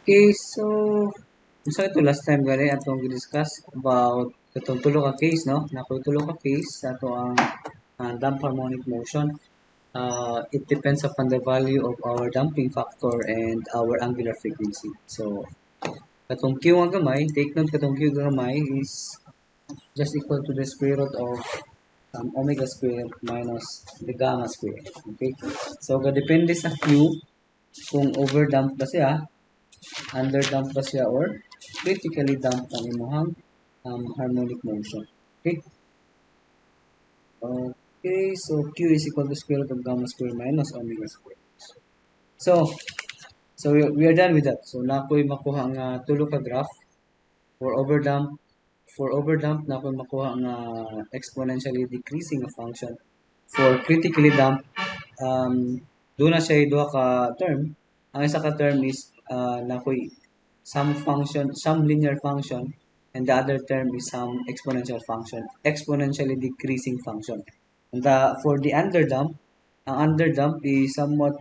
Okay, so ito last time gani atong discuss about itong tulo ka case, no? Nakoy tulo ka case sa ato ang damp harmonic motion. It depends upon the value of our damping factor and our angular frequency. So, katong Q ang gamay, take note katong Q ang gamay is just equal to the square root of omega square minus the gamma square. Okay? So, depende sa Q kung overdamp ba siya, underdamp ba siya, or critically damp ang imuhang harmonic motion. Okay? Okay, so Q is equal to square root of gamma square minus omega square. So, so we are done with that. So, na ako'y makuha ang tulo ka graph for overdamp. For overdamp, na ako'y makuha ang exponentially decreasing na function. For critically damp, doon na siya duha ka term. Ang isa ka term is na ako'y some function, some linear function, and the other term is some exponential function, exponentially decreasing function. And for the underdamp, ang underdamp is somewhat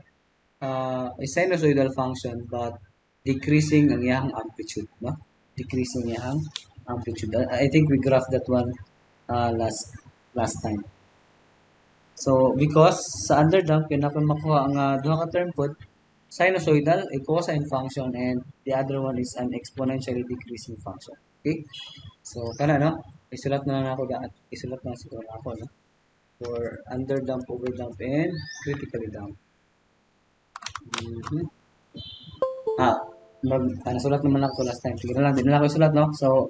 a sinusoidal function but decreasing ang iyang amplitude, no? Decreasing iyang amplitude. I think we graphed that one last time. So because sa underdamp kaya makuha ang duha ka term pod, sinusoidal, a cosine function, and the other one is an exponentially decreasing function. Okay? So kana no? Isulat na lang ako daan. Isulat na siguro ako, no? For underdamp, overdamp, and critically damp. Mhm. Ah, nasulat naman ako last time. Sige na lang, din na lang ako isulat, no? So,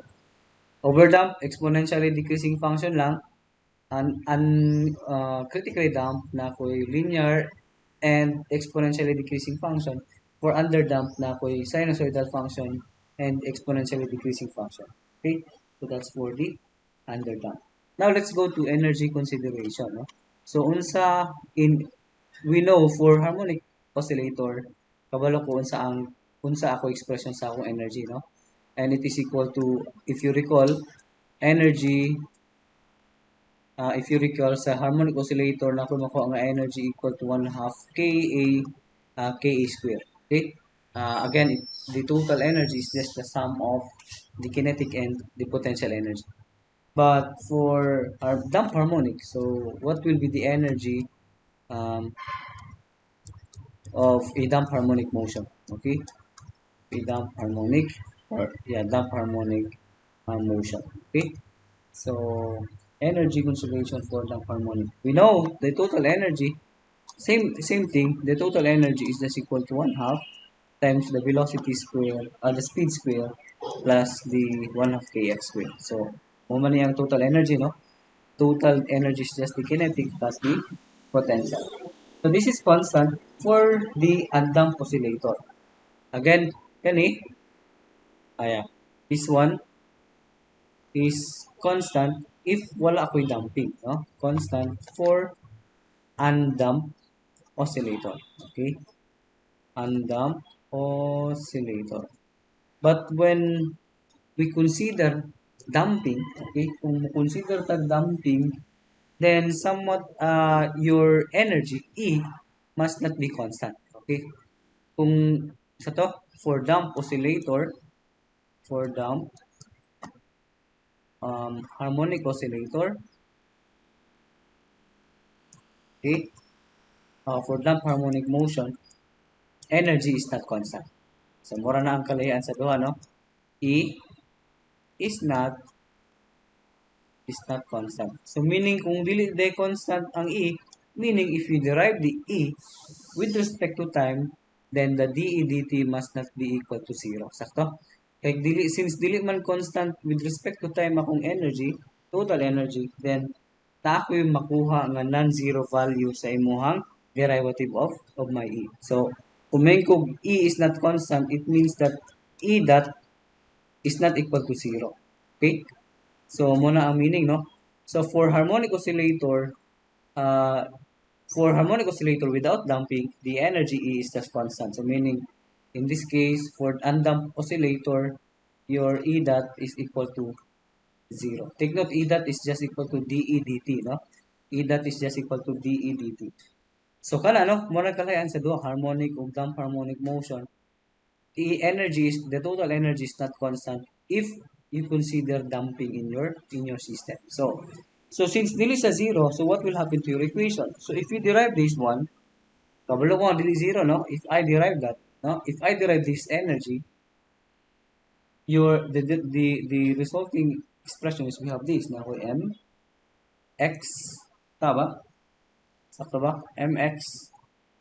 overdamp, exponentially decreasing function lang. Critically damp na ako'y linear and exponentially decreasing function. For underdamp na ako'y sinusoidal function and exponentially decreasing function. Okay? So, that's for the underdamp. Now, let's go to energy consideration, no? So, we know for harmonic oscillator, kabalo ko unsa ako expression sa akong energy, no? And it is equal to, if you recall, energy, if you recall sa harmonic oscillator na kung makuha nga energy equal to 1/2 Ka square. Okay? Again, the total energy is just the sum of the kinetic and the potential energy. But for our damp harmonic, so what will be the energy um, of a damp harmonic motion? Okay? A damp harmonic, or yeah, damp harmonic motion. Okay? So, energy conservation for damp harmonic. We know the total energy, same thing, the total energy is just equal to 1/2 times the velocity square, the speed square, plus the 1/2 kx square. So, man yung total energy, no? Total energy is just the kinetic plus the potential. So, this is constant for the undamp oscillator. Again, kani, this one is constant if wala ako'y damping, no? Constant for undamped oscillator. Okay? Undamped oscillator. But when we consider damping, okay, kung consider tag damping, then somewhat your energy E must not be constant. Okay? Kung sa to, for damp oscillator, for damp harmonic oscillator, okay, for damp harmonic motion, energy is not constant. So, mura na ang kalahian sa duha, no? E is not constant. So, meaning kung dili de constant ang E, meaning if you derive the E with respect to time, then the dE dt must not be equal to 0. Sakto? Kaya since dili man constant with respect to time akong energy, total energy, then na ako yung makuha nga non-zero value sa imuhang derivative of my E. So, kung may kog E is not constant, it means that E dot is not equal to 0. Okay? So, muna ang meaning, no? So, uh, for harmonic oscillator without damping, the energy E is just constant. So, meaning, in this case, for undamped oscillator, your E dot is equal to 0. Take note, E dot is just equal to dE dt, no? E dot is just equal to dE dt. So, kana, no? Muna kalayan sa duha, harmonic o damp harmonic motion. the total energy is not constant if you consider damping in your system. So since nil is a zero, so what will happen to your equation? So if you derive this one, kabalo ko ang dili zero, no? If I derive that, no? If I derive this energy, the resulting expression is we have this na ko m x, tama? Sakto ba? mx,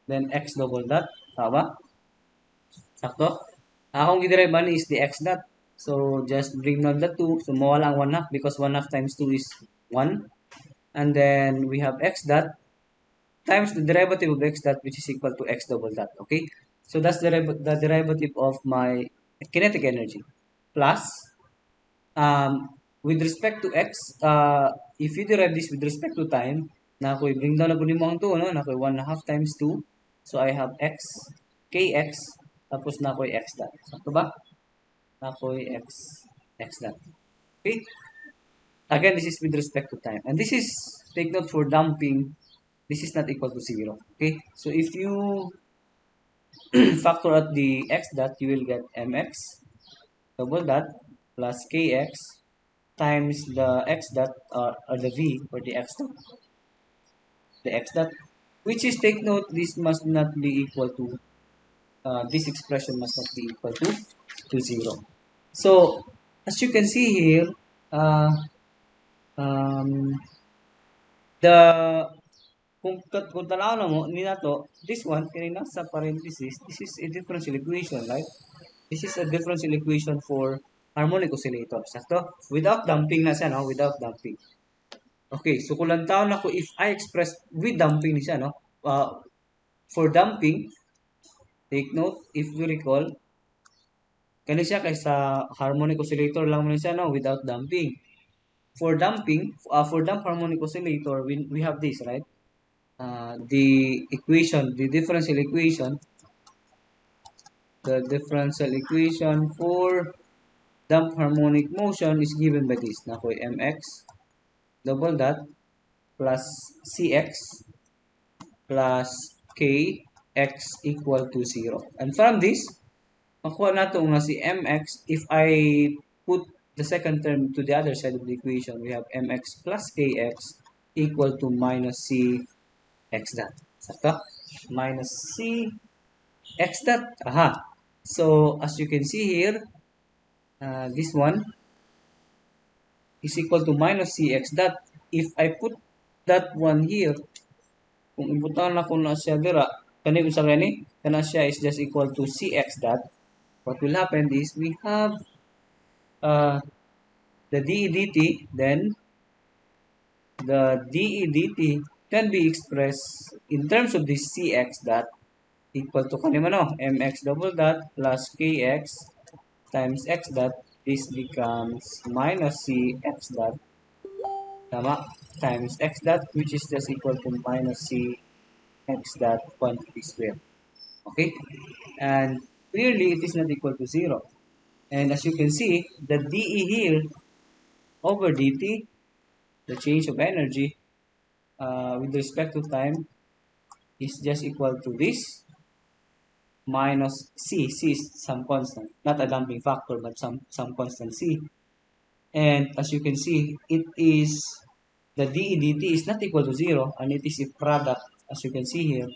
then x double dot, tama? Sakto? Akong giderive man is the x dot. So just bring down the 2. So mawala ang 1 half because 1 half times 2 is 1. And then we have x dot times the derivative of x dot, which is equal to x double dot. Okay? So that's the derivative of my kinetic energy. Plus, um, with respect to x, if you derive this with respect to time, na ako'y bring down na po nimo ang 2, no? Na ako'y 1 half times 2. So I have x, kx, tapos na ako'y x dot. Sakto ba? Na ako'y x dot. Okay? Again, this is with respect to time. And this is, take note for damping, this is not equal to 0. Okay? So if you factor out the x dot, you will get mx double dot plus kx times the x dot or the v or the x dot, which is, take note, this must not be equal to this expression must not be equal to 0. So as you can see here, uh, um, the kung tanaw na mo ni nato, this one kanina sa parenthesis, this is a differential equation, right? This is a differential equation for harmonic oscillator. Sakto? Without damping na siya, no? Without damping. Okay, so kung lang taon ako if I express with damping ni siya, no? For damping, take note, if we recall, kani siya kaysa harmonic oscillator lang mo siya, no? Without damping. For damping, for damp harmonic oscillator, we have this, right? The equation, the differential equation for damp harmonic motion is given by this. Na ko mx double dot plus cx plus kx equal to 0. And from this, makuha nato nga si mx, if I put the second term to the other side of the equation, we have mx plus kx equal to minus cx dot. Sakto? Minus cx dot. Aha. So, as you can see here, this one is equal to minus cx dot. If I put that one here, kung ibutan na ko na siya dira, kani unsa gani? Kana siya is just equal to cx dot. What will happen is we have the dE dt, then the dE dt can be expressed in terms of this cx dot equal to kanima no, mx double dot plus kx times x dot. This becomes minus cx dot, tama, times x dot, which is just equal to minus cx dot quantity square. Okay? And clearly, it is not equal to 0. And as you can see, the dE here over dt, the change of energy with respect to time, is just equal to this minus c. C is some constant, not a damping factor, but some constant c. And as you can see, it is the dE dt is not equal to 0, and it is a product, as you can see here,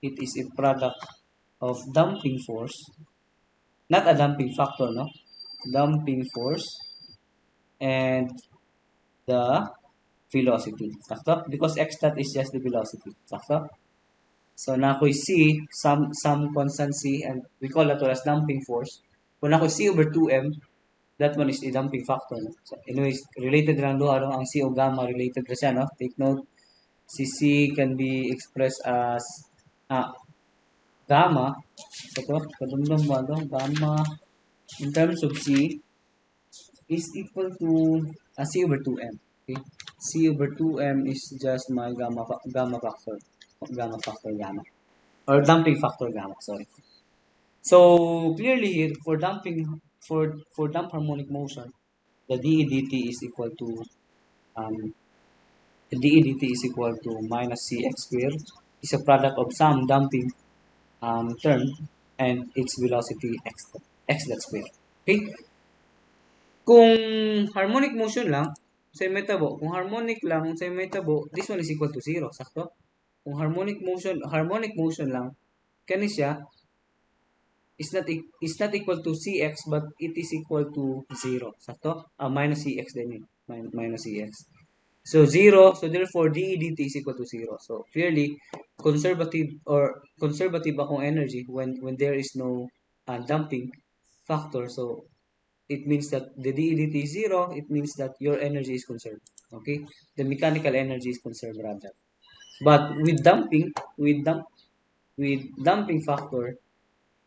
it is a product of damping force, not a damping factor, no? Damping force and the velocity. Sakto? Because x dot is just the velocity. Sakto? So, na ako'y c, some constant c, and we call that one as damping force. Kung ako'y c over 2m, that one is the damping factor. No? So, anyways, related lang doon, ang c o gamma related na siya, no? Take note, c can be expressed as gamma. Ito, kadumdum mo, no? Gamma, in terms of c, is equal to c over 2m. Okay? C over 2m is just my gamma factor. Gamma. Or damping factor gamma, sorry. So, clearly here, for damp harmonic motion, the dE dt is equal to minus cx squared. It's a product of some damping term and its velocity x dot square. Okay? Kung harmonic motion lang, sa may tabo, kung harmonic lang sa may tabo, this one is equal to 0, sakto? Kung harmonic motion lang, kani siya is not equal to cx but it is equal to 0, sakto? Minus cx din yun, minus cx. So 0, so therefore dE dt is equal to 0. So clearly, conservative akong energy when there is no damping factor. So it means that the dE dt is 0. It means that your energy is conserved. Okay, the mechanical energy is conserved rather. But with damping factor,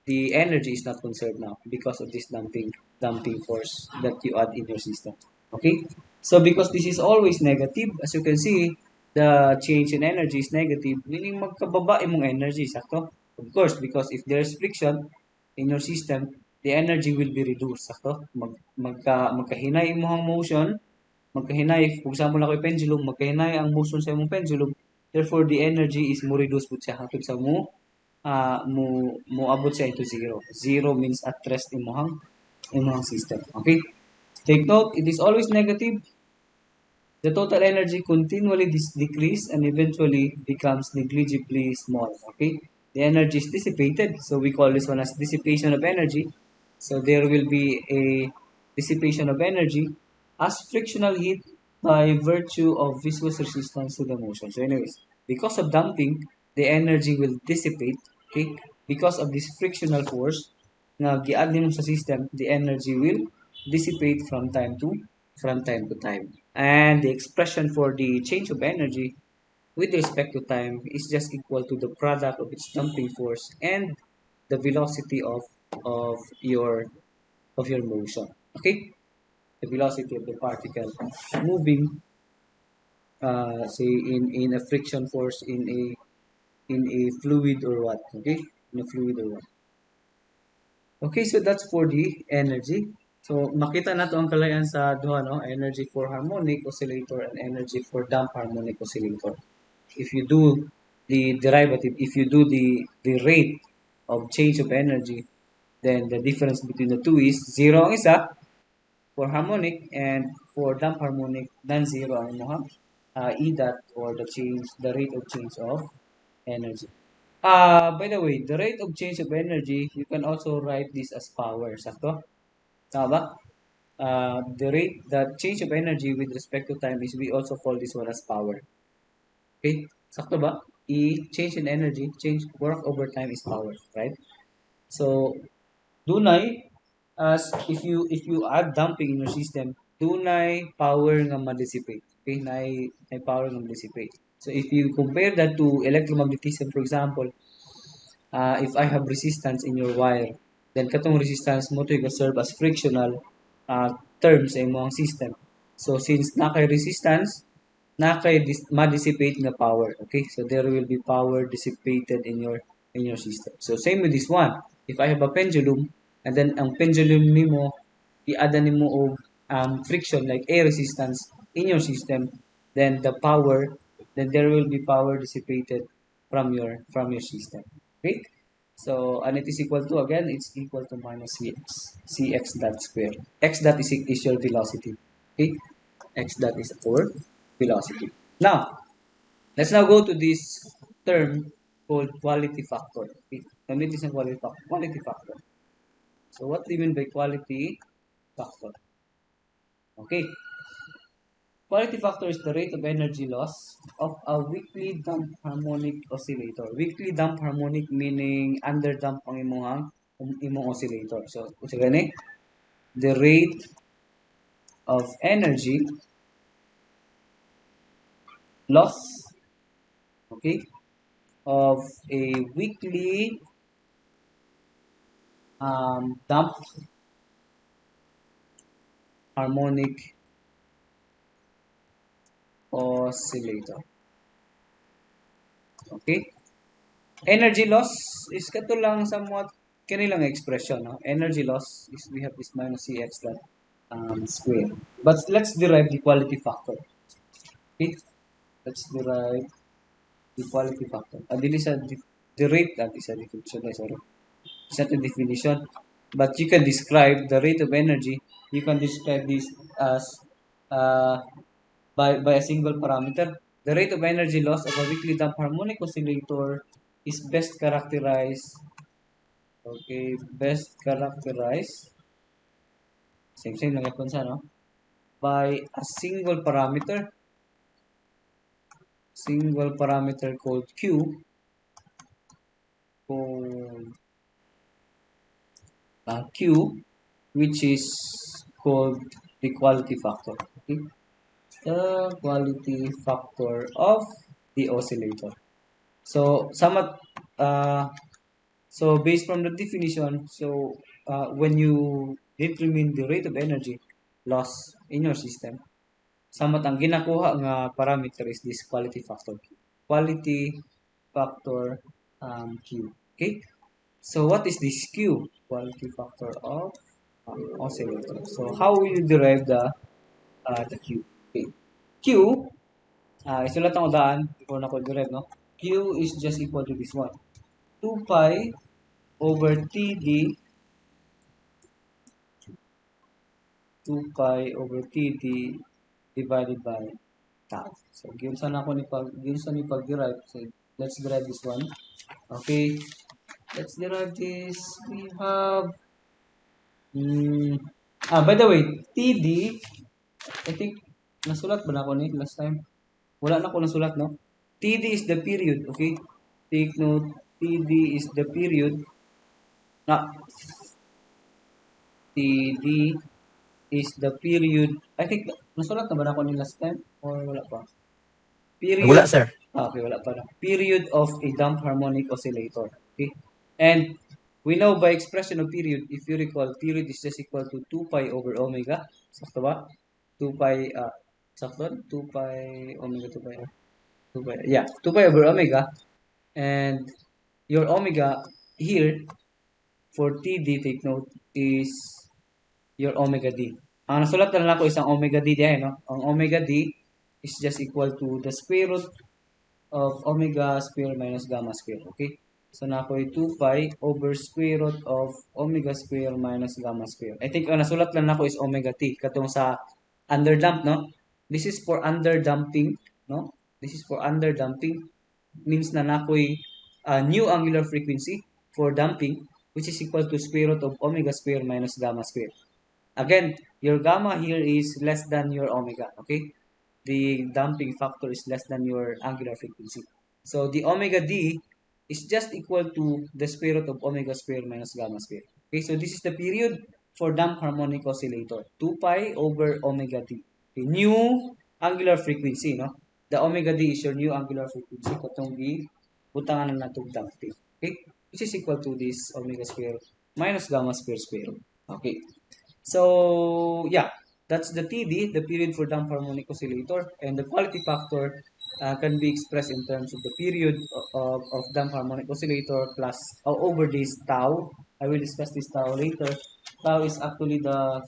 the energy is not conserved now because of this damping force that you add in your system. Okay, so because this is always negative, as you can see, the change in energy is negative, meaning magkababa imong energy, sakto? Of course, because if there's friction in your system, the energy will be reduced, sakto? Magkahinay imong motion, magkahinay, for example, ako pendulum, magkahinay ang motion sa imong pendulum, therefore the energy is mo reduce pud siya hangtod sa mo abot siya into zero. Zero means at rest imuhang system. Okay? Take note, it is always negative. The total energy continually decrease and eventually becomes negligibly small. Okay? The energy is dissipated, so we call this one as dissipation of energy. So there will be a dissipation of energy as frictional heat by virtue of viscous resistance to the motion. So anyways, because of damping, the energy will dissipate. Okay? Because of this frictional force na gi-add nimo sa system, the energy will dissipate from time to time. And the expression for the change of energy with respect to time is just equal to the product of its damping force and the velocity of your of your motion. Okay, the velocity of the particle moving, say in a friction force in a fluid or what. Okay, in a fluid or what. Okay, so that's for the energy. So makita nato ang kalayan sa duha, no, energy for harmonic oscillator and energy for damped harmonic oscillator. If you do the derivative, if you do the rate of change of energy, then the difference between the two is 0 ang isa for harmonic, and for damped harmonic non-zero ang imuhang E dot, or the rate of change of energy. By the way, the rate of change of energy, you can also write this as power, sakto? Tama ba? The change of energy with respect to time is, we also call this one as power. Okay? Sakto ba? Change in energy, change work over time is power, right? So, dunay, as if you add damping in your system, dunay power nga ma-dissipate. Okay? Nay power nga ma-dissipate. So, if you compare that to electromagnetism, for example, if I have resistance in your wire, then katong resistance mo to serve as frictional term sa imong system. So since nakay resistance, nakay ma-dissipate nga power. Okay? So there will be power dissipated in your system. So same with this one. If I have a pendulum, and then ang pendulum nimo i-ada nimo og friction like air resistance in your system, then there will be power dissipated from your system. Okay? So, and it is equal to, again, it's equal to minus cx dot square. X dot is your velocity. Okay? X dot is our velocity. Now, let's now go to this term called quality factor. Okay? Gamit is ang quality factor. So, what do you mean by quality factor? Okay. Quality factor is the rate of energy loss of a weakly damped harmonic oscillator. Weakly damped harmonic meaning under damp ang imong oscillator. So, kung gani, the rate of energy loss, okay, of a weakly damped harmonic oscillator. Okay? Energy loss is kato lang somewhat kanilang expression. No? Energy loss is, we have this minus cx dot square. But let's derive the quality factor. Okay? Let's derive the quality factor. Dili sa the rate that is a differential. Sorry. It's not a definition. But you can describe the rate of energy. You can describe this as uh, by a single parameter. The rate of energy loss of a weakly damped harmonic oscillator is best characterized. Okay, best characterized. Same lang yapon sa no? By a single parameter called called Q, which is called the quality factor. Okay, the quality factor of the oscillator. So somewhat, so based from the definition, so when you determine the rate of energy loss in your system, somewhat ang ginakuha nga parameter is this quality factor Q. Quality factor Q. Okay? So what is this Q? Quality factor of oscillator. So how will you derive the Q? Okay. Q, isulat ang daan before na ko derive, no? Q is just equal to this one. 2 pi over TD 2 pi over TD divided by tau. So, giunsan ni pag-derive. So, let's derive this one. Okay. Let's derive this. We have, by the way, TD, I think, nasulat ba na ako ni last time? Wala na ako nasulat, no? TD is the period, okay? Take note, TD is the period. TD is the period. I think, nasulat na ba na ako ni last time? Or wala pa? Period. Wala, sir. Okay, wala pa na. Period of a damped harmonic oscillator. Okay? And we know by expression of period, if you recall, period is just equal to 2 pi over omega. Sakto ba? 2 pi, sakto? 2 pi omega, 2 pi, 2 pi, yeah, 2 pi over omega. And your omega here for TD, take note, is your omega D. Ang nasulat na lang ako isang omega D diyan, no? Ang omega D is just equal to the square root of omega square minus gamma square. Okay? So, na ako 2 pi over square root of omega square minus gamma square. I think ang nasulat lang ako is omega t. Katong sa underdamp, no? This is for underdamping, no? This is for underdamping. Means na nakoy new angular frequency for damping, which is equal to square root of omega square minus gamma square. Again, your gamma here is less than your omega, okay? The damping factor is less than your angular frequency. So the omega D is just equal to the square root of omega square minus gamma square. Okay, so this is the period for damped harmonic oscillator. 2 pi over omega D. Okay, new angular frequency, no? The omega D is your new angular frequency katong gi butangan na natong damping. Okay, which is equal to this omega square minus gamma square square root. Okay. So, yeah, that's the TD, the period for damped harmonic oscillator, and the quality factor can be expressed in terms of the period of damped harmonic oscillator plus over this tau. I will discuss this tau later. Tau is actually the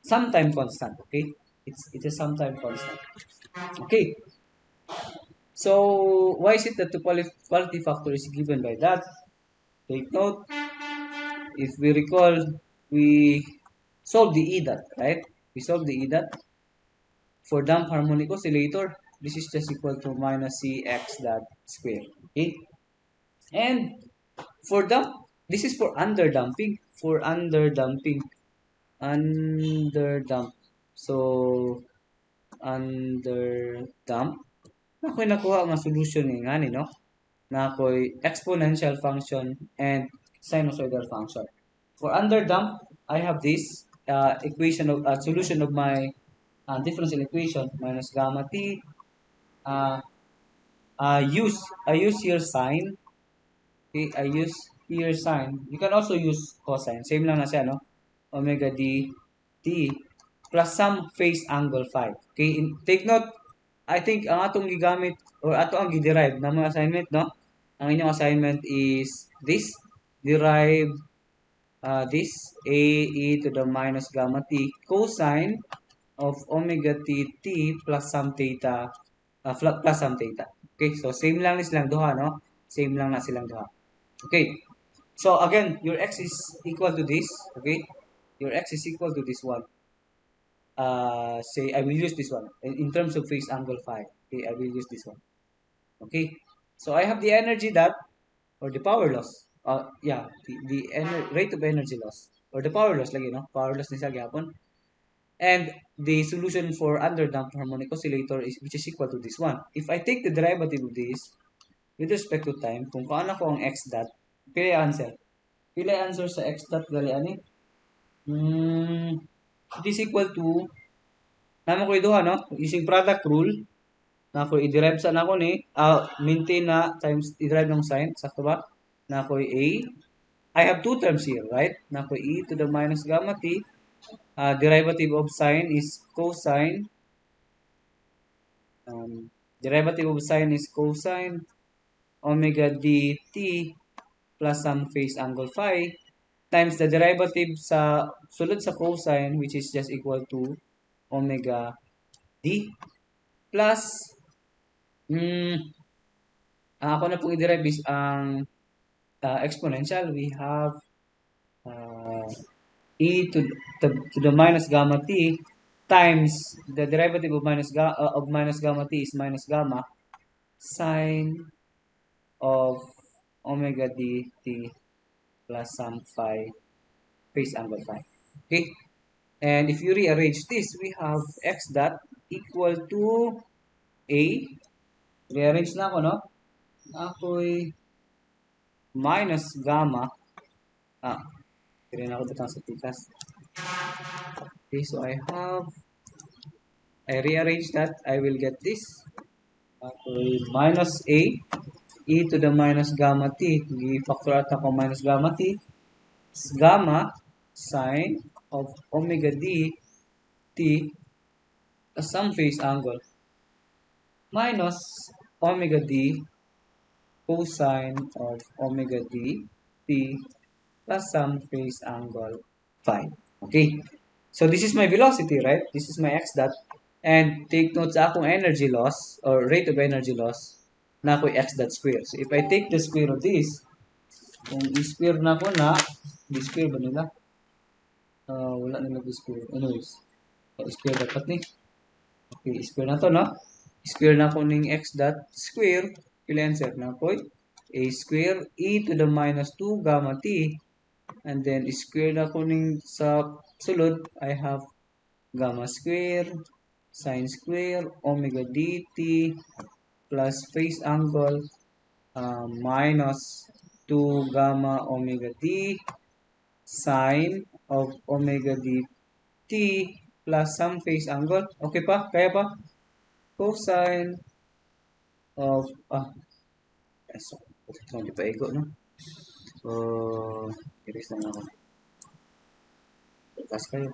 sometime constant, okay? It's a sometime constant. Okay, so why is it that the quality factor is given by that? Take note, if we recall, we solve the EDAT, right? We solve the EDAT. For damped harmonic oscillator, this is just equal to minus Cx dot square. Okay? And for dump, this is for underdamping. For underdamping. Underdump. So, underdump. Nako'y nakuha nga solution nga ni, no? Nako'y exponential function and sinusoidal function. For underdump, I have this equation of solution of my differential equation minus gamma t. I use here sine. Okay, I use here sine. You can also use cosine. Same lang na siya, no? Omega d t plus some phase angle phi. Okay, take note. I think ang atong gigamit or ato ang giderive na mga assignment, no? Ang inyong assignment is this. Derive this a e to the minus gamma t cosine of omega t plus some theta plus some theta. Okay, so same lang ni silang duha, no? Same lang na silang duha. Okay. So again, your x is equal to this, okay? Your x is equal to this one. Say I will use this one in terms of phase angle phi. Okay, I will use this one. Okay, so I have the energy that or the power loss. Yeah, the rate of energy loss or the power loss, like power loss ni sa gyapon. And the solution for underdamped harmonic oscillator is which is equal to this one. If I take the derivative of this with respect to time, kung paano ko ang x dot, pili answer. Pili answer sa x dot gali ani. It is equal to namo ko iduha no using product rule na ako i-derive sa nako ni maintain na times i-derive ng sign sakto ba na ako I have two terms here, right? Na ako e to the minus gamma t, derivative of sine is cosine, um, derivative of sine is cosine omega dt plus some phase angle phi times the derivative sa sulod sa cosine, which is just equal to omega d plus ako na pong i-derive is ang exponential. We have uh, e to the minus gamma t times the derivative of minus gamma t is minus gamma sine of omega dt plus some phi phase angle phi. Okay, and if you rearrange this, we have x dot equal to a. Rearrange na ako, no? Ako'y minus gamma. Kaya na ako dito sa tikas. Okay, so I rearrange that, I will get this. Ako'y minus a e to the minus gamma t. I-factor out ako minus gamma t. Gamma sine of omega d t some phase angle minus omega d cosine of omega d t plus some phase angle phi. Okay. So this is my velocity, right? This is my x dot. And take note sa akong energy loss or rate of energy loss na ako x dot square. So if I take the square of this, kung i-square na ko na, di-square ba nila? Wala nila di-square. Anyways, square dapat ni. Okay, square na to, no? Square na ko ning x dot square. Kila answer na ko a square e to the minus 2 gamma t. And then square na ko ning sa sulod, I have gamma square sine square omega dt plus phase angle minus 2 gamma omega d sine of omega dt plus some phase angle. Okay pa? Kaya pa? Cosine of so, hindi pa ego, no? So, erase lang ako. Bukas kayo.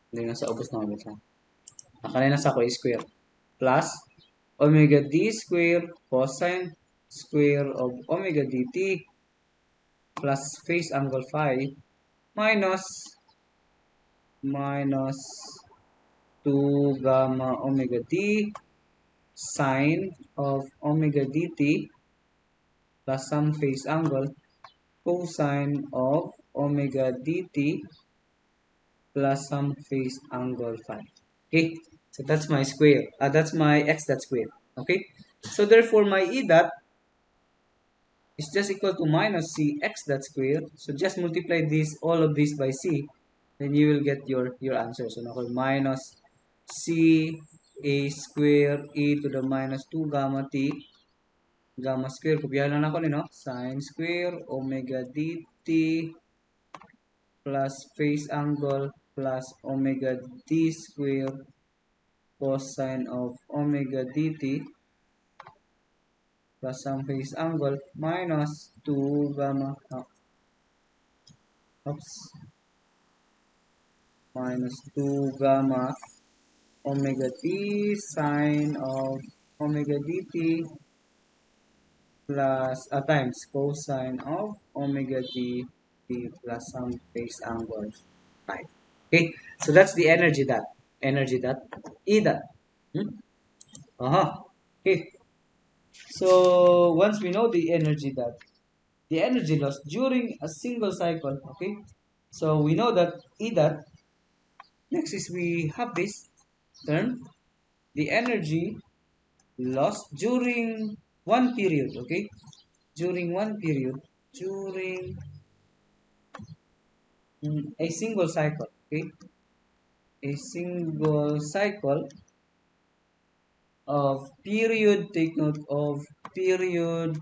Hindi na sa ubos na ulit lang. Kanina sa ako square plus omega d square cosine square of omega dt plus phase angle phi minus 2 gamma omega d sine of omega dt plus some phase angle cosine of omega dt plus some phase angle phi. Okay, so that's my square. That's my x dot square. Okay, so therefore my e dot is just equal to minus c x dot square. So just multiply this all of this by c, then you will get your answer. So now minus c a square e to the minus 2 gamma t gamma square kopyahan lang ako no sine square omega dt plus phase angle plus omega d square cosine of omega dt plus some phase angle minus 2 gamma minus 2 gamma omega t sine of omega dt plus times cosine of omega dt plus some phase angle phi. Okay, so that's the energy dot. Energy dot E dot. Okay. So once we know the energy loss during a single cycle, okay? So we know that E dot. Next is we have this term, the energy loss during one period, okay? During one period, during a single cycle, okay? A single cycle of period, take note of period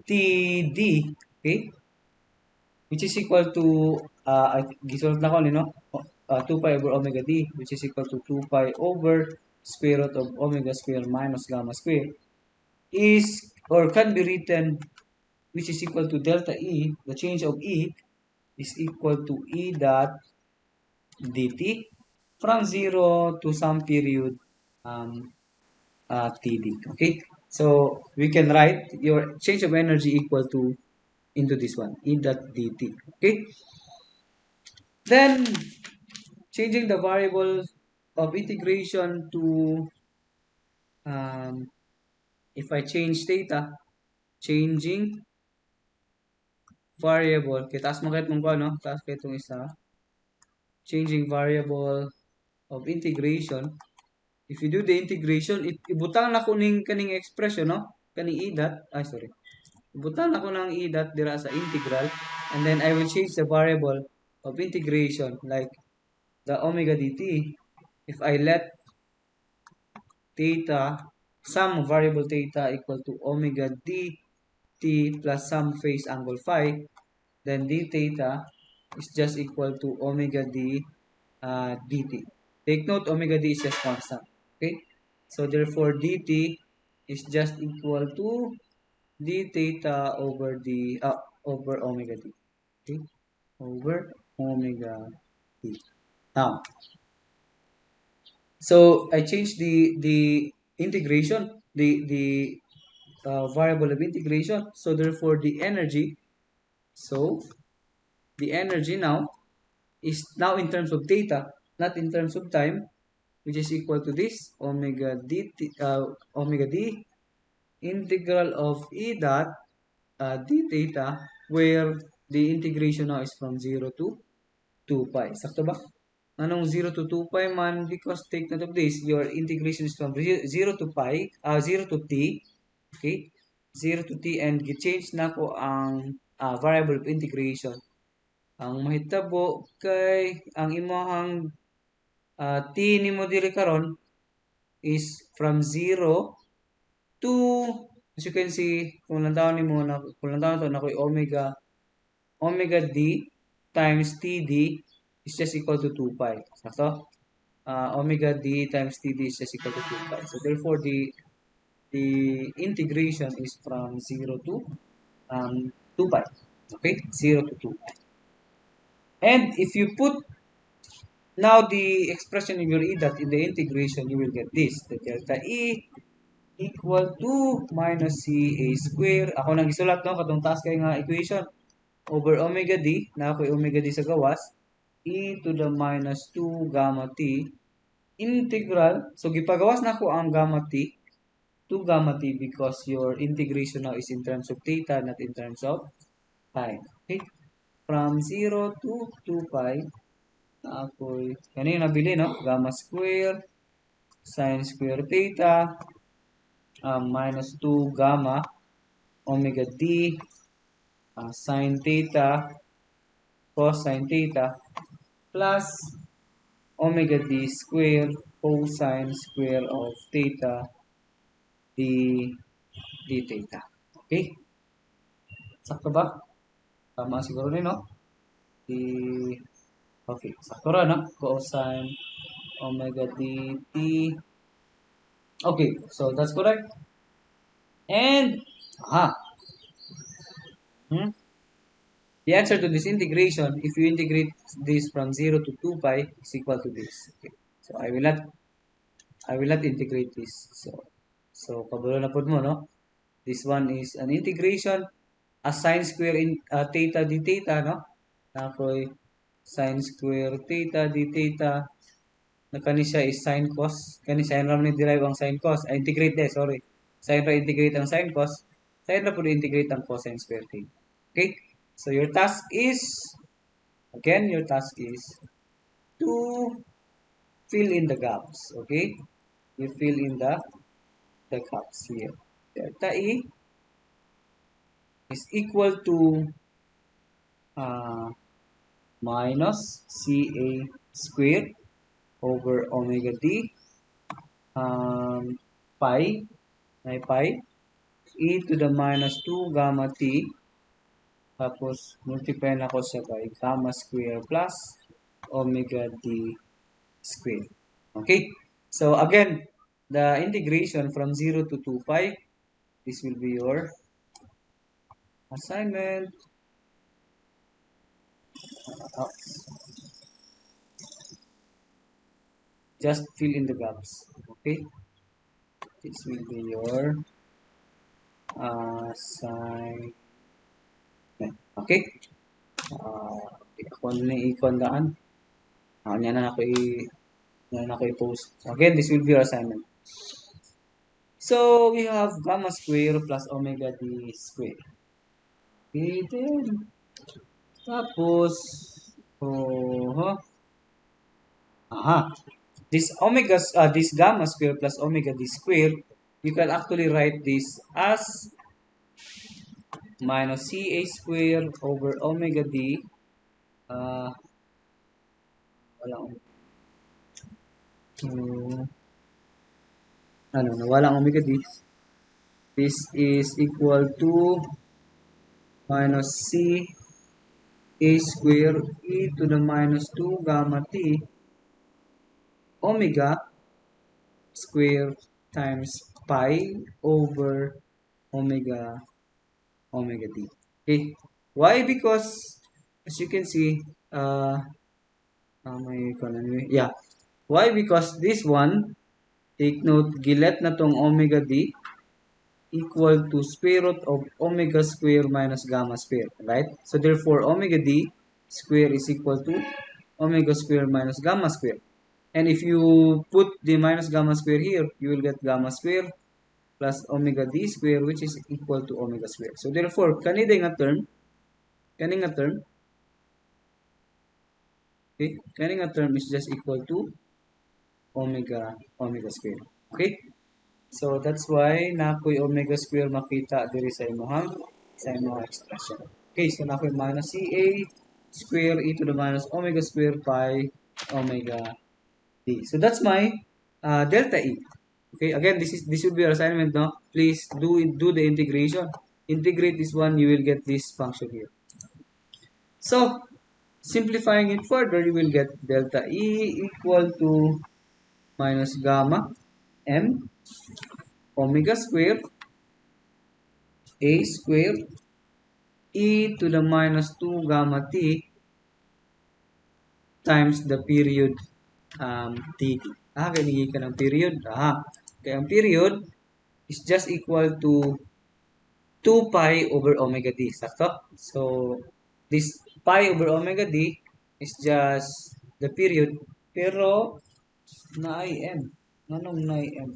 TD, okay? Which is equal to, gisulat na ko, no? 2 pi over omega d, which is equal to 2 pi over square root of omega square minus gamma square, is or can be written, which is equal to delta E, the change of E is equal to E dot dt from 0 to some period um, TD. Okay, so we can write your change of energy equal to into this one, E dot dt. Okay, then changing the variable of integration to um, if I change theta, changing variable, kaya taas mo kahit mong ko, no? Taas kahit itong isa, changing variable of integration. If you do the integration, ibutang na ko ning kaning expression, no? Kaning e dot, sorry. Ibutang na ko ng e dot dira sa integral, and then I will change the variable of integration like the omega dt. If I let theta, some variable theta equal to omega dt plus some phase angle phi, then d theta is just equal to omega d dt. Take note, omega d is just constant. Okay? So therefore, dt is just equal to d theta over over omega d. Okay? Over omega d. Now, so I changed the integration, the variable of integration. So therefore, so the energy now is now in terms of theta, not in terms of time, which is equal to this omega d integral of E dot d theta, where the integration now is from 0 to 2 pi. Sakto ba? Anong 0 to 2 pi man? Because take note of this, your integration is from 0 to pi, 0 to t, okay? 0 to t, and gi-change na ko ang variable of integration. Ang mahitabo kay ang imong t nimo diri karon is from 0 to, as you can see, kung lantaon to na ko'y omega d times td is just equal to 2 pi. Sakto? Omega d times td is just equal to 2 pi. So therefore, the integration is from 0 to 2 pi. Okay? 0 to 2 pi. And if you put now the expression in your E dot in the integration, you will get this. The delta E equal to minus CA square. Ako nang isulat, no? Katong taas kay nga equation. Over omega d, na ako'y omega d sa gawas, e to the minus 2 gamma t integral. So gipagawas na ko ang gamma t to gamma t because your integration now is in terms of theta, not in terms of time. Okay? From 0 to 2 pi, ako'y kanina nabili, no? Gamma square sin square theta minus 2 gamma omega d sin theta cosine theta plus omega d square cosine square of theta d theta. Okay? Sakto ba? Tama siguro rin, no? Di, okay. Sakto ra, no? Cosine omega dt. Okay, so that's correct. And, the answer to this integration, if you integrate this from 0 to 2 pi, is equal to this. Okay. So I will not integrate this. So kabulo na pod mo, no? This one is an integration, a sine square in theta d theta, no? Ako'y sine square theta d theta na kani siya is sin cos. Kani sin ra man derive ang sin cos. Ay, integrate sorry. Sin ra integrate ang sin cos. Sin ra pud integrate ang cosine square theta. Okay? So your task is, again, your task is to fill in the gaps. Okay? You fill in the gaps here. Delta E is equal to uh, minus CA squared over omega D pi, may pi, e to the minus 2 gamma t, tapos multiply na ko siya by gamma square plus omega d squared. Okay? So again, the integration from 0 to 2 pi, this will be your assignment. Just fill in the gaps. Okay? This will be your assignment. Okay? Ako na i-kondaan. Yan na ako i-post. Again, this will be your assignment. So, we have gamma square plus omega d square. Okay, then, tapos, this gamma square plus omega d square, you can actually write this as minus CA square over omega d, walang omega d. This is equal to minus C a square e to the minus 2 gamma t omega square times pi over omega d. Okay. Why? Because as you can see, why? Because this one, take note, gilet na tong omega d equal to square root of omega square minus gamma square, right? So therefore, omega d square is equal to omega square minus gamma square. And if you put the minus gamma square here, you will get gamma square plus omega d square, which is equal to omega square. So therefore, kani nga term, okay, kani nga term is just equal to omega square. Okay? So that's why nakoy omega square makita diri sa imong expression. Okay, so nakoy minus CA square e to the minus omega square pi omega d. So that's my delta E. Okay, again, this will be your assignment, no? Please do the integration. Integrate this one, you will get this function here. So, simplifying it further, you will get delta E equal to minus gamma m omega square a square e to the minus 2 gamma t times the period dt. Kaya ka ng period. Kaya ang period is just equal to 2 pi over omega d. Sakto? So, this pi over omega d is just the period. Pero, na m. Anong na m?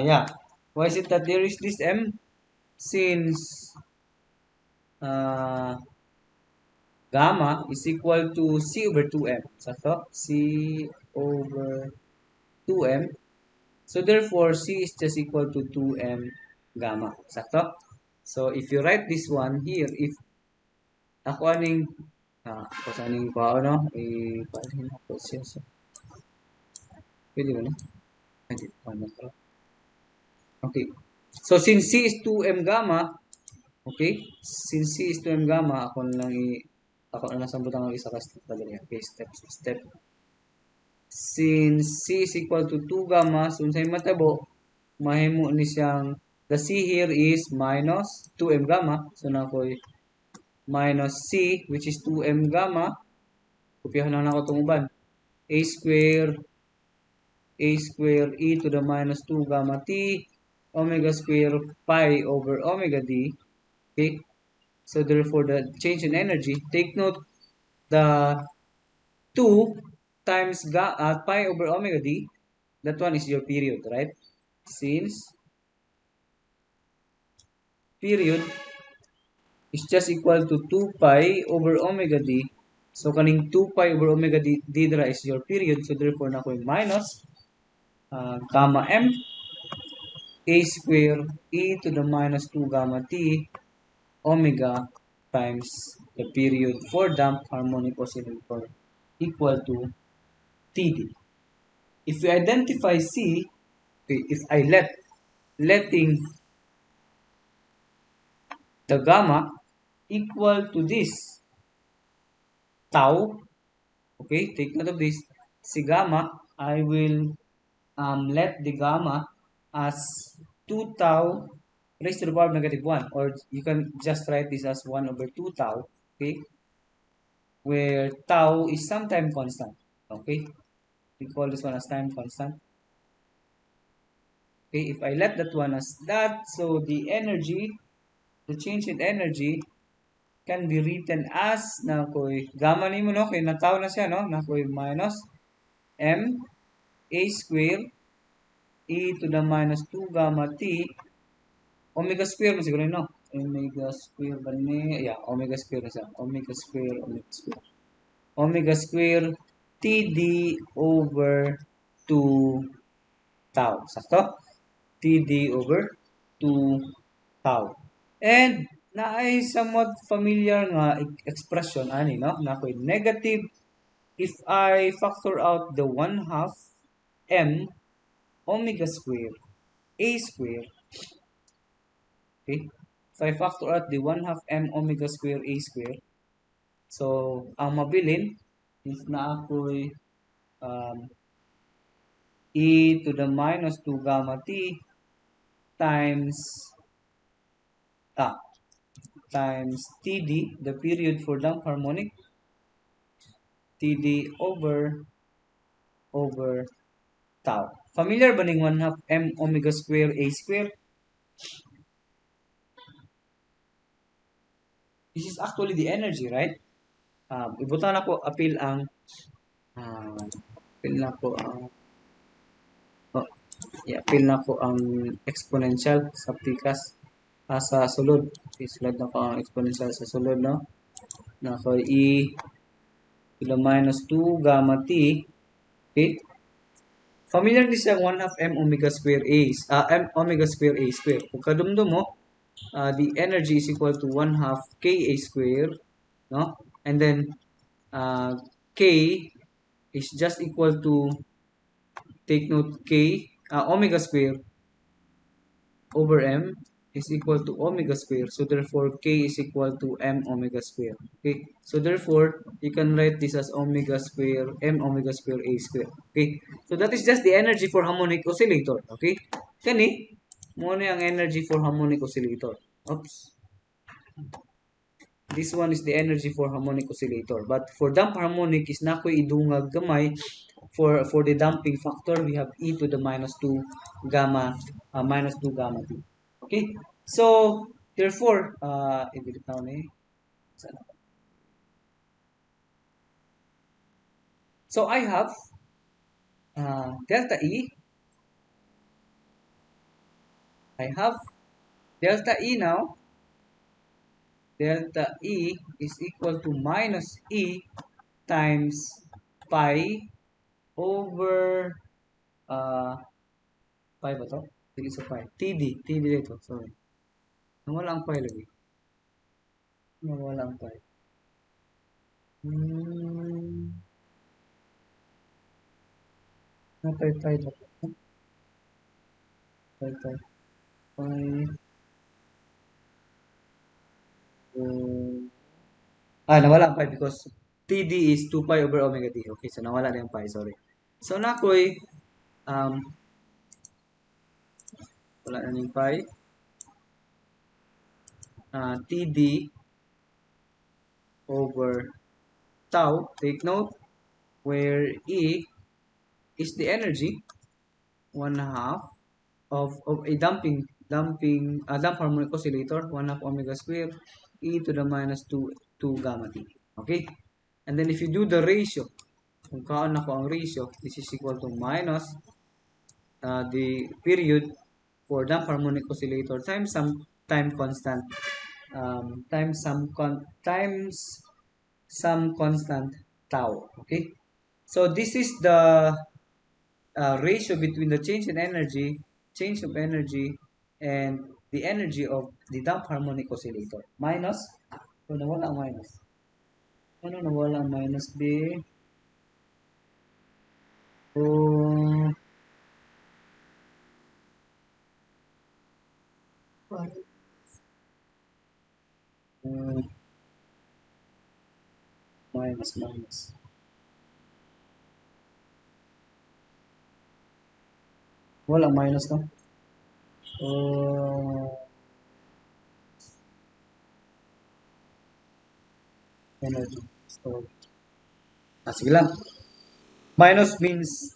Yeah. Why is it that there is this m? Since gamma is equal to c over 2m. Sakto? C over 2m. So therefore, c is just equal to 2m gamma. Sakto? So if you write this one here, if ako aning paano ako siya. Pwede ba na? Okay. So since c is 2m gamma, okay? Since c is 2m gamma, ako na lang sambutan ng isa ka step pa dali. Okay, step. Since c is equal to 2 gamma, so sa matabo, mahimo ni siyang, the c here is minus 2m gamma. So na ko minus c, which is 2m gamma. Kopyahan lang ako itong uban. A square e to the minus 2 gamma t omega square pi over omega d. Okay? So therefore, the change in energy, take note, the 2 times pi over omega d, that one is your period, right? Since period is just equal to 2 pi over omega d. So, kaning 2 pi over omega d dira is your period. So, therefore, na ko minus gamma m a square e to the minus 2 gamma t omega times the period for damped harmonic oscillator equal to Td. If we identify C, okay, if I letting the gamma equal to this tau, okay, take note of this, si gamma, I will let the gamma as 2 tau raised to the power of negative 1, or you can just write this as 1 over 2 tau, okay, where tau is some time constant, okay, we call this one as time constant. Okay, if I let that one as that, so the energy, the change in energy can be written as na ko'y gamma nimo no kay nataw na siya no na ko'y minus m a square e to the minus 2 gamma t omega square mo siguro no omega square ba ni yeah omega square na siya omega square td over 2 tau sakto td over 2 tau. And na ay somewhat familiar nga expression ani no na ko'y negative if I factor out the 1/2 m omega square a square, okay, if I factor out the 1/2 m omega square a square, so ang mabilin is na ako'y um, e to the minus 2 gamma t times ah, times td, the period for damped harmonic, td over tau. Familiar ba ning 1/2 m omega square a square? This is actually the energy, right? Ibutan ako appeal ang appeal na ko ang oh, yeah, appeal na ko ang exponential sa pikas sa sulod. Okay, sulod na ko ang exponential sa sulod, no? Na ko e to the minus 2 gamma t, okay? Familiar din siya 1/2 m omega square m omega square a square. Kung kadumdum mo, the energy is equal to 1/2 ka square, no? And then k is just equal to, take note, omega square over m is equal to omega square. So therefore, k is equal to m omega square. Okay. So therefore, you can write this as omega square m omega square a square. Okay. So that is just the energy for harmonic oscillator. Okay. Kani, mo ang energy for harmonic oscillator. Oops. This one is the energy for harmonic oscillator. But for damped harmonic is na ko'y idungag gamay. For the damping factor, we have e to the minus 2 gamma minus 2 gamma t. Okay? So, therefore, i-delete na ni. So, I have delta E. I have delta E now. Delta E is equal to minus E times pi over pi ba to? Sige sa pi. TD dito. Sorry. Nawala ang pi lagi. Nawala ang pi. Pi dapat. Pi. Nawala ang pi because TD is 2 pi over omega d. Okay, so nawala na yung pi. Sorry. So, nakoy wala na yung pi. TD over tau, take note, where E is the energy, 1/2 of a damping harmonic oscillator, 1/2 omega square e to the minus 2 gamma t. Okay? And then if you do the ratio kung kaon ako ang ratio, this is equal to minus the period for damp harmonic oscillator times some time constant, times some constant tau. Okay, so this is the ratio between the change of energy, and the energy of the damp harmonic oscillator minus, so nawala ang minus, ano nawala ang minus B, so minus. Wala minus no? So, energy. So, sige lang. Minus means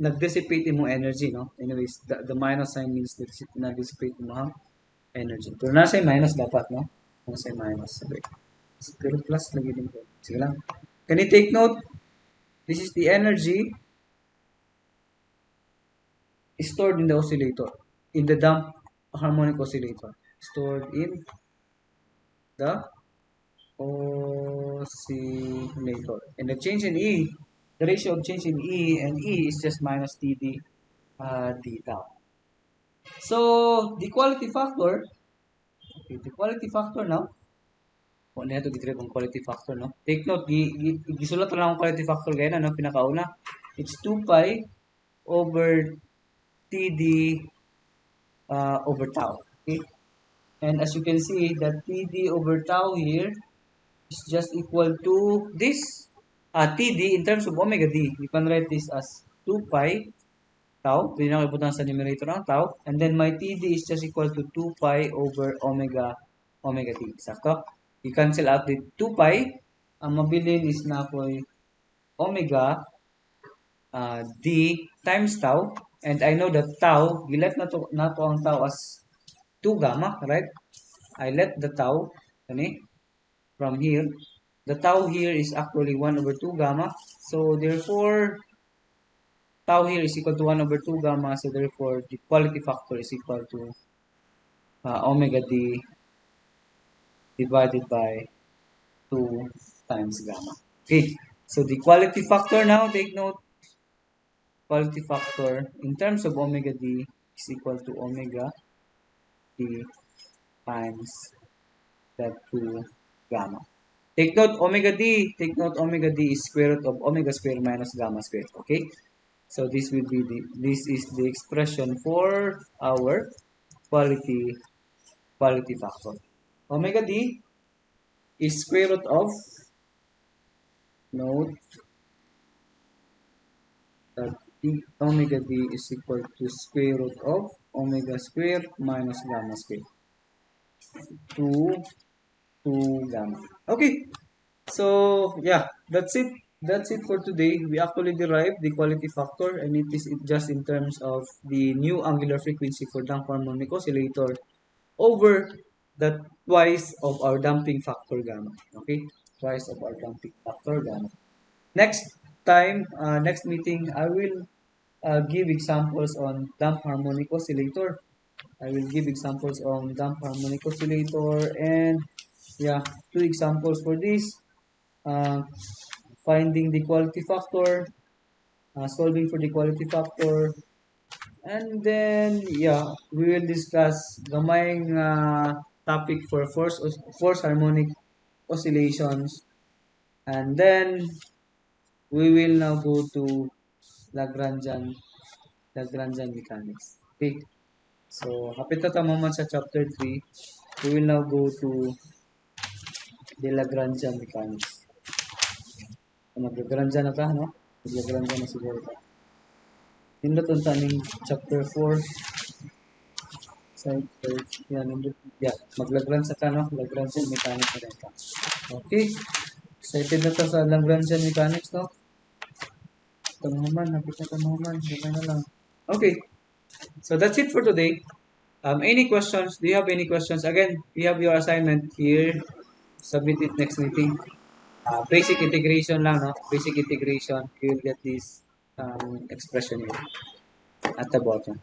nag-dissipate mo energy, no? Anyways, the minus sign means nag-dissipate mo ang energy. Pero nasa yung minus dapat, no? Nasa yung minus. Okay. Pero plus lagi din ko. Sige lang. Can you take note? This is the energy stored in the oscillator, in the damp harmonic oscillator, stored in the oscillator. And the change in E, the ratio of change in E and E is just minus TD d tau. So, the quality factor, okay, the quality factor now, kung ano ito gitry kong quality factor, no? Take note, gisulat na lang ang quality factor gaya na, no? Pinakauna, it's 2 pi over TD over tau. Okay? And as you can see, that TD over tau here is just equal to this. TD in terms of omega D, you can write this as 2 pi tau. Pwede na kayo sa numerator ng tau. And then my TD is just equal to 2 pi over omega D. Sakto? You cancel out the 2 pi. Ang mabilin is na po omega D times tau. And I know that tau, gilet na to ang tau as 2 gamma, right? I let the tau, from here. The tau here is actually 1 over 2 gamma. So therefore, tau here is equal to 1 over 2 gamma. So therefore, the quality factor is equal to omega D divided by 2 times gamma. Okay. So the quality factor now, take note, quality factor in terms of omega D is equal to omega D times that 2 gamma. Take note omega D is square root of omega square minus gamma square. Okay? So this will be this is the expression for our quality factor. Omega D is square root of, note that omega D is equal to square root of omega square minus gamma square. 2 gamma. Okay. So, yeah, that's it. That's it for today. We actually derived the quality factor, and it is just in terms of the new angular frequency for damp harmonic oscillator over the twice of our damping factor gamma. Okay? Twice of our damping factor gamma. Next time, next meeting, I will give examples on damp harmonic oscillator. I will give examples on damp harmonic oscillator, and yeah, 2 examples for this. Finding the quality factor, solving for the quality factor, and then yeah, we will discuss gamayng topic for force harmonic oscillations, and then we will now go to Lagrangian mechanics. Okay, so hapit na tamaman sa chapter 3. We will now go to the Lagrangian mechanics. Mag-Lagrangian na ta, no? Mag-Lagrangian na siguro ta. Nindot unta ning chapter 4. Yeah, mag-Lagrangian ka, no? Lagrangian mechanics na rin ka. Okay. Excited na ta sa Lagrangian mechanics, no? Tamaman, nakita tamaman. Ganda na lang. Okay. So that's it for today. Any questions? Do you have any questions? Again, we have your assignment here. Submit it next meeting. Basic integration lang, no? Basic integration, you will get this expression here at the bottom.